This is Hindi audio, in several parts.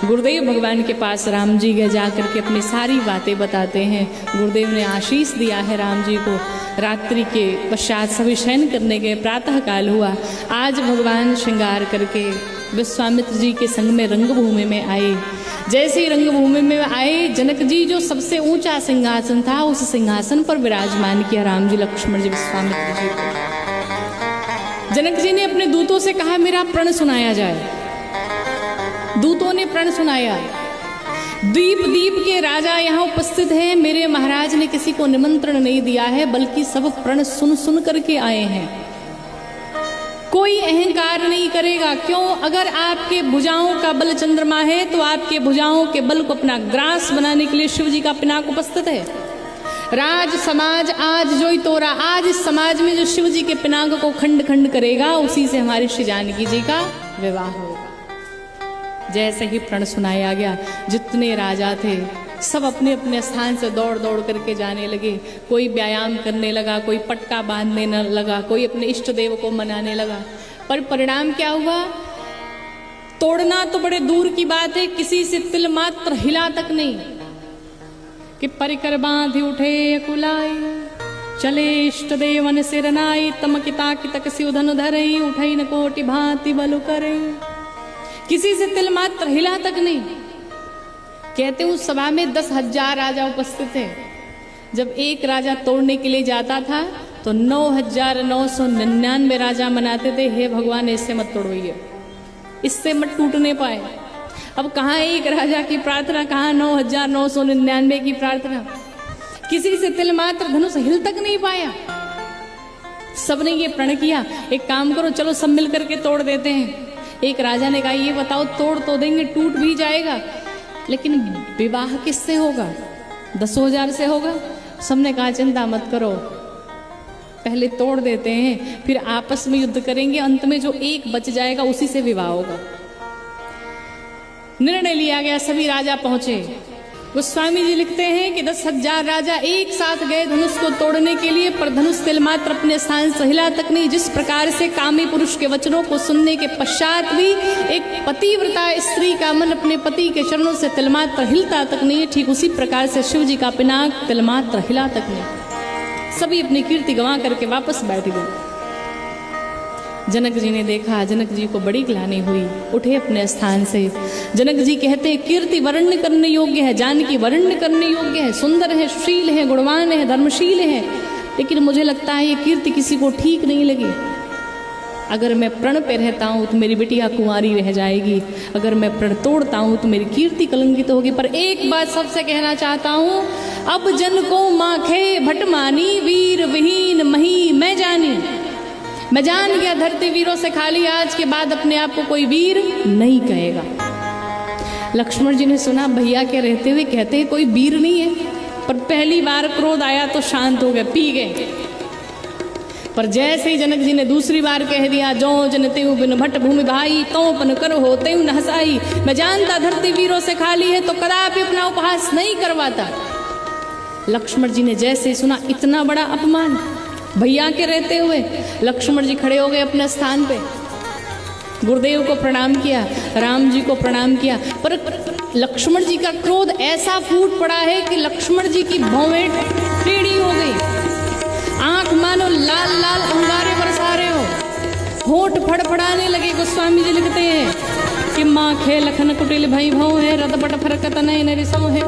गुरुदेव भगवान के पास राम जी गए, जाकर के अपनी सारी बातें बताते हैं। गुरुदेव ने आशीष दिया है राम जी को। रात्रि के पश्चात सभी शयन करने गए, प्रातः काल हुआ। आज भगवान श्रृंगार करके विश्वामित्र जी के संग में रंगभूमि में आए। जैसे ही रंगभूमि में आए, जनक जी जो सबसे ऊंचा सिंहासन था, उस सिंहासन पर विराजमान किया राम जी, लक्ष्मण जी, विश्वामित्र जी को। जनक जी ने अपने दूतों से कहा मेरा प्रण सुनाया जाए। दूतों ने प्रण सुनाया। द्वीप द्वीप के राजा यहाँ उपस्थित हैं, मेरे महाराज ने किसी को निमंत्रण नहीं दिया है, बल्कि सब प्रण सुन सुन करके आए हैं। कोई अहंकार नहीं करेगा। क्यों? अगर आपके भुजाओं का बल चंद्रमा है, तो आपके भुजाओं के बल को अपना ग्रास बनाने के लिए शिव जी का पिनाक उपस्थित है। राज समाज आज जो ही तोरा, आज इस समाज में जो शिव जी के पिनाक को खंड खंड करेगा, उसी से हमारी श्री जानकी जी का विवाह होगा। जैसे ही प्रण सुनाया गया, जितने राजा थे सब अपने अपने स्थान से दौड़ दौड़ करके जाने लगे। कोई व्यायाम करने लगा, कोई पटका बांधने लगा, कोई अपने इष्ट देव को मनाने लगा। पर परिणाम क्या हुआ? तोड़ना तो बड़े दूर की बात है, किसी से तिल मात्र हिला तक नहीं कि परिकर बांधि उठे कुलाई, चले इष्ट देवन सिरनाई, तमकिता कितक सिउधन धरई, उठई न कोटि भांति बलु करे। किसी से तिल मात्र हिला तक नहीं। कहते उस सभा में 10,000 राजा उपस्थित थे। जब एक राजा तोड़ने के लिए जाता था तो 9,999 राजा मनाते थे, हे भगवान इससे मत तोड़ोइए, इससे मत टूटने पाए। अब कहाँ एक राजा की प्रार्थना, कहाँ 9,999 की प्रार्थना। किसी से तिल मात्र धनुष हिल तक नहीं पाया। सबने ये प्रण किया, एक काम करो, चलो सब मिल करके तोड़ देते हैं। एक राजा ने कहा ये बताओ, तोड़ तो देंगे, टूट भी जाएगा, लेकिन विवाह किससे होगा? 10,000 से होगा। सबने कहा चिंता मत करो, पहले तोड़ देते हैं, फिर आपस में युद्ध करेंगे, अंत में जो एक बच जाएगा उसी से विवाह होगा। निर्णय लिया गया, सभी राजा पहुंचे। गोस्वामी जी लिखते हैं कि 10,000 राजा एक साथ गए धनुष को तोड़ने के लिए, पर धनुष तिल मात्र अपने स्थान से हिला तक नहीं। जिस प्रकार से कामी पुरुष के वचनों को सुनने के पश्चात भी एक पतिव्रता स्त्री का मन अपने पति के चरणों से तिल मात्र हिलता तक नहीं, ठीक उसी प्रकार से शिव जी का पिनाक तिल मात्र हिला तक नहीं। सभी अपनी कीर्ति गंवा करके वापस बैठ गए। जनक जी ने देखा, जनक जी को बड़ी ग्लानि हुई, उठे अपने स्थान से। जनक जी कहते हैं कीर्ति वर्णन करने योग्य है, जानकी वर्णन करने योग्य है, सुंदर है, सुशील है, गुणवान है, धर्मशील है, लेकिन मुझे लगता है ये कीर्ति किसी को ठीक नहीं लगी। अगर मैं प्रण पे रहता हूँ तो मेरी बिटिया कुंवारी रह जाएगी, अगर मैं प्रण तोड़ता हूँ तो मेरी कीर्ति कलंकित होगी। पर एक बात सबसे कहना चाहता हूँ, अब जन को माखे भटमानी, वीर विहीन मही मैं जानी। मैं जान गया धरती वीरों से खाली, आज के बाद अपने आप को कोई वीर नहीं कहेगा। लक्ष्मण जी ने सुना भैया के रहते हुए कहते हैं कोई वीर नहीं है, पर पहली बार क्रोध आया तो शांत हो गए, पी गए। पर जैसे ही जनक जी ने दूसरी बार कह दिया, जो जनते बिन भट्ट भूमि भाई, तो पन कर होते न हंसाई। मैं जानता धरती वीरों से खाली है तो कदापि अपना उपहास नहीं करवाता। लक्ष्मण जी ने जैसे ही सुना इतना बड़ा अपमान भैया के रहते हुए, लक्ष्मण जी खड़े हो गए अपने स्थान पे, गुरुदेव को प्रणाम किया, राम जी को प्रणाम किया। पर लक्ष्मण जी का क्रोध ऐसा फूट पड़ा है कि लक्ष्मण जी की भौवें टेढ़ी हो गई, आंख मानो लाल लाल अंगारे बरसा रहे हो, होठ फड़फड़ाने लगे। गोस्वामी जी लिखते हैं कि माँ खे लखन कुटिल भई भौ है, रतपट फरकत नयन रिसौ है।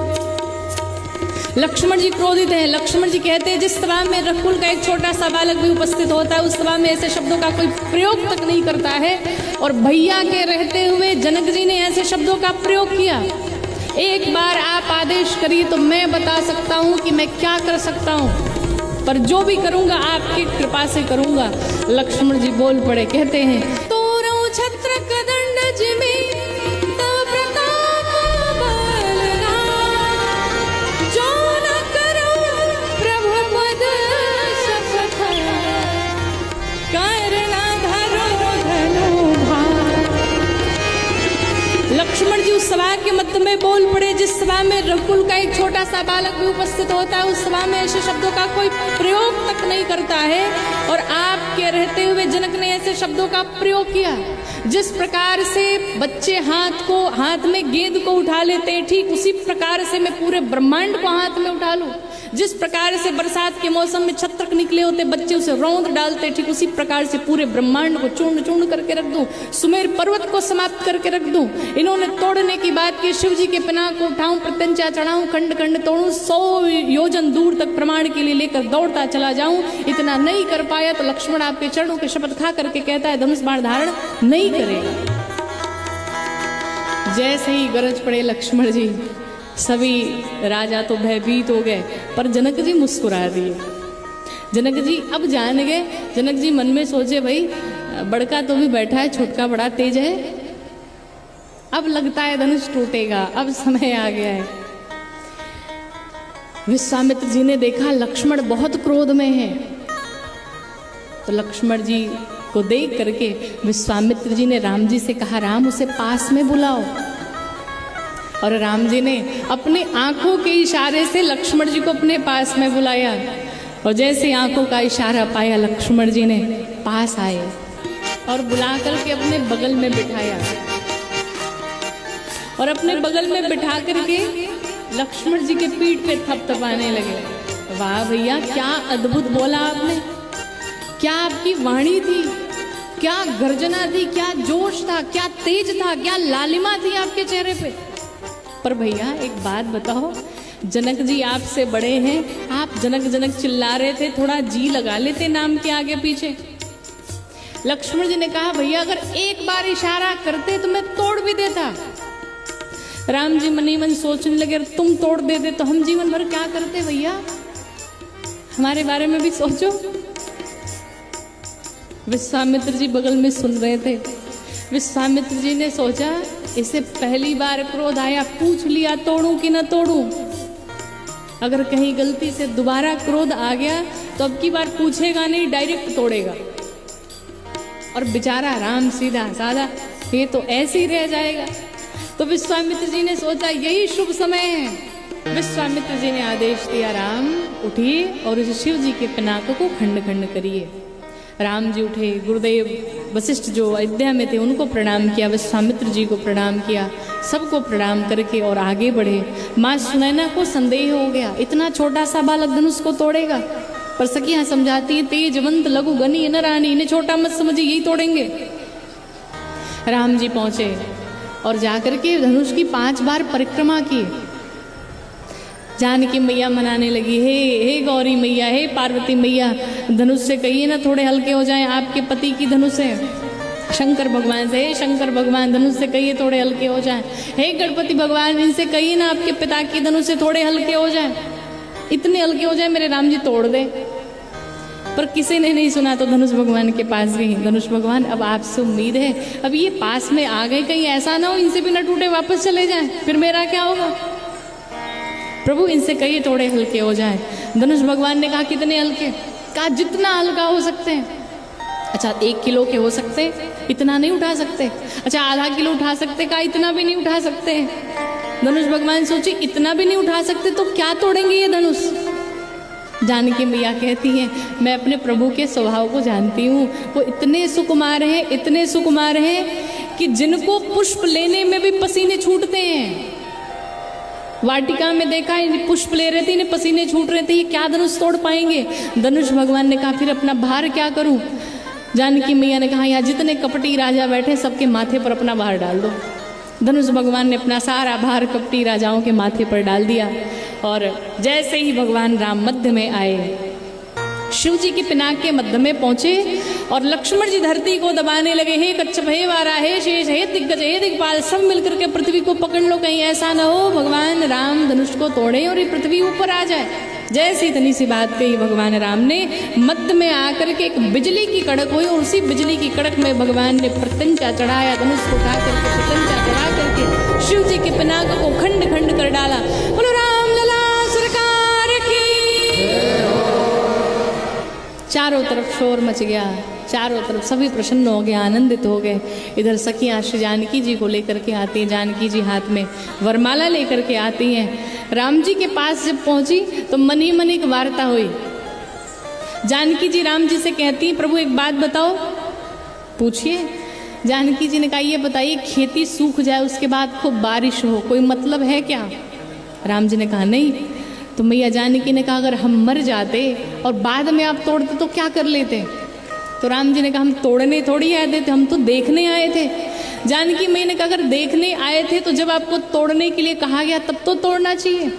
लक्ष्मण जी क्रोधित हैं। लक्ष्मण जी कहते हैं जिस सभा में रकुल का एक छोटा सा बालक भी उपस्थित होता है, उस सभा में ऐसे शब्दों का कोई प्रयोग तक नहीं करता है, और भैया के रहते हुए जनक जी ने ऐसे शब्दों का प्रयोग किया। एक बार आप आदेश करिए तो मैं बता सकता हूँ कि मैं क्या कर सकता हूँ, पर जो भी करूँगा आपकी कृपा से करूँगा। लक्ष्मण जी बोल पड़े, कहते हैं तोरो छत्र कदंड जिमे लक्ष्मण जी उस सभा के मध्य में बोल पड़े जिस सभा में रकुल का एक छोटा सा बालक भी उपस्थित होता है, उस सभा में ऐसे शब्दों का कोई प्रयोग तक नहीं करता है, और आपके रहते हुए जनक ने ऐसे शब्दों का प्रयोग किया। जिस प्रकार से बच्चे हाथ में गेंद को उठा लेते हैं, ठीक उसी प्रकार से मैं पूरे ब्रह्मांड को हाथ में उठा लूं। जिस प्रकार से बरसात के मौसम में छत्रक निकले होते बच्चे उसे रौंद डालते, ठीक उसी प्रकार से पूरे ब्रह्मांड को चूर्ण चूर्ण करके रख दूं, सुमेर पर्वत को समाप्त करके रख दूं। इन्होंने तोड़ने की बात की, शिव जी के पिनाक को उठाऊं, प्रत्यंचा चढ़ाऊं, खंड खंड तोड़ूं, 100 योजन दूर तक प्रमाण के लिए लेकर दौड़ता चला जाऊं। इतना नहीं कर पाया तो लक्ष्मण आपके चरणों के शपथ खा करके कहता है धनुष बाण धारण नहीं करेगा। जैसे ही गरज पड़े लक्ष्मण जी, सभी राजा तो भयभीत हो गए, पर जनक जी मुस्कुरा दिए। जनक जी अब जान गए। जनक जी मन में सोचे भाई बड़का तो भी बैठा है, छोटका बड़ा तेज है, अब लगता है धनुष टूटेगा, अब समय आ गया है। विश्वामित्र जी ने देखा लक्ष्मण बहुत क्रोध में है, तो लक्ष्मण जी को देख करके विश्वामित्र जी ने राम जी से कहा राम उसे पास में बुलाओ। और राम जी ने अपनी आंखों के इशारे से लक्ष्मण जी को अपने पास में बुलाया, और जैसे आंखों का इशारा पाया लक्ष्मण जी ने पास आए और बुला करके अपने बगल में बिठाया, और अपने बगल में बिठा करके लक्ष्मण जी के पीठ पे थपथपाने लगे। वाह भैया क्या अद्भुत बोला आपने, क्या आपकी वाणी थी, क्या गर्जना थी, क्या जोश था, क्या तेज था, क्या लालिमा थी आपके चेहरे पे। पर भैया एक बात बताओ, जनक जी आपसे बड़े हैं, आप जनक जनक चिल्ला रहे थे, थोड़ा जी लगा लेते नाम के आगे पीछे। लक्ष्मण जी ने कहा भैया अगर एक बार इशारा करते तो मैं तोड़ भी देता। राम जी मनी मन सोचने लगे तुम तोड़ देते तो हम जीवन भर क्या करते भैया, हमारे बारे में भी सोचो। विश्वामित्र जी बगल में सुन रहे थे। विश्वामित्र जी ने सोचा इसे पहली बार क्रोध आया, पूछ लिया तोड़ूं कि न तोड़ूं। अगर कहीं गलती से दोबारा क्रोध आ गया तो अब की बार पूछेगा नहीं, डायरेक्ट तोड़ेगा। और बेचारा राम सीधा साधा ये तो ऐसे ही रह जाएगा। तो विश्वामित्र जी ने सोचा यही शुभ समय है। विश्वामित्र जी ने आदेश दिया राम उठिए और उस शिव जी के पिनाक को खंड खंड करिए। राम जी उठे, गुरुदेव वशिष्ठ जो अयोध्या में थे उनको प्रणाम किया, विश्वामित्र जी को प्रणाम किया, सबको प्रणाम करके और आगे बढ़े। माँ सुनैना को संदेह हो गया इतना छोटा सा बालक धनुष को तोड़ेगा, पर सखियां समझाती है तेजवंत लघु गनी न रानी, इन्हें छोटा मत समझिए यही तोड़ेंगे। राम जी पहुंचे और जाकर के धनुष की 5 बार परिक्रमा की। जानकी मैया मनाने लगी, हे गौरी मैया, हे पार्वती मैया, धनुष से कहिए ना थोड़े हल्के हो जाएं, आपके पति की धनुष है। शंकर भगवान से, हे शंकर भगवान धनुष से कहिए थोड़े हल्के हो जाएं। हे गणपति भगवान इनसे कहिए ना आपके पिता की धनुष से थोड़े हल्के हो जाएं, इतने हल्के हो जाए मेरे राम जी तोड़ दे। पर किसी ने नहीं सुना तो धनुष भगवान के पास गई। धनुष भगवान अब आपसे उम्मीद है, अब ये पास में आ गए, कहीं ऐसा ना हो इनसे भी न टूटे वापस चले जाएं, फिर मेरा क्या होगा। प्रभु इनसे कहिए थोड़े हल्के हो जाएं। धनुष भगवान ने कहा कितने हल्के, कहा जितना हल्का हो सकते हैं। अच्छा 1 किलो के हो सकते हैं, इतना नहीं उठा सकते। अच्छा आधा किलो उठा सकते, कहा इतना भी नहीं उठा सकते। धनुष भगवान सोचे इतना भी नहीं उठा सकते तो क्या तोड़ेंगे ये धनुष। जानकी मैया कहती हैं मैं अपने प्रभु के स्वभाव को जानती हूँ, वो इतने सुकुमार हैं, इतने सुकुमार हैं कि जिनको पुष्प लेने में भी पसीने छूटते हैं। वाटिका में देखा है पुष्प ले रहे थे, इन्हें पसीने छूट रहे थे, ये क्या धनुष तोड़ पाएंगे। धनुष भगवान ने कहा फिर अपना भार क्या करूं। जानकी मैया ने कहा यहाँ जितने कपटी राजा बैठे सबके माथे पर अपना भार डाल दो। धनुष भगवान ने अपना सारा भार कपटी राजाओं के माथे पर डाल दिया। और जैसे ही भगवान राम मध्य में आए, शिव जी के पिनाक के मध्य में पहुंचे और लक्ष्मण जी धरती को दबाने लगे। हे कच्छप, हे वारा, हे शेष, हे दिग्गज, हे दिग्पाल, सब मिलकर के पृथ्वी को पकड़ लो, कहीं ऐसा न हो भगवान राम धनुष को तोड़े और ये पृथ्वी ऊपर आ जाए। जैसी इतनी सी बात कही भगवान राम ने, मध्य में आकर के एक बिजली की कड़क हुई और उसी बिजली की कड़क में भगवान ने प्रत्यंचा चढ़ाया, धनुष को उठा करके प्रत्यंचा चढ़ा करके शिव जी के पिनाक को खंड खंड कर डाला। बोलो राम लला सरकार की। चारों तरफ शोर मच गया, चारों तरफ सभी प्रसन्न हो गए, आनंदित हो गए। इधर सखियां श्री जानकी जी को लेकर के आती हैं, जानकी जी हाथ में वरमाला लेकर के आती हैं। राम जी के पास जब पहुंची तो मन ही मन एक वार्ता हुई। जानकी जी राम जी से कहती हैं प्रभु एक बात बताओ। पूछिए। जानकी जी ने कहा ये बताइए खेती सूख जाए उसके बाद खूब बारिश हो, कोई मतलब है क्या? राम जी ने कहा नहीं। तो मैया जानकी ने कहा अगर हम मर जाते और बाद में आप तोड़ते तो क्या कर लेते? तो राम जी ने कहा हम तोड़ने थोड़ी आए थे, हम तो देखने आए थे। जानकी मैया ने कहा अगर देखने आए थे तो जब आपको तोड़ने के लिए कहा गया तब तो तोड़ना चाहिए।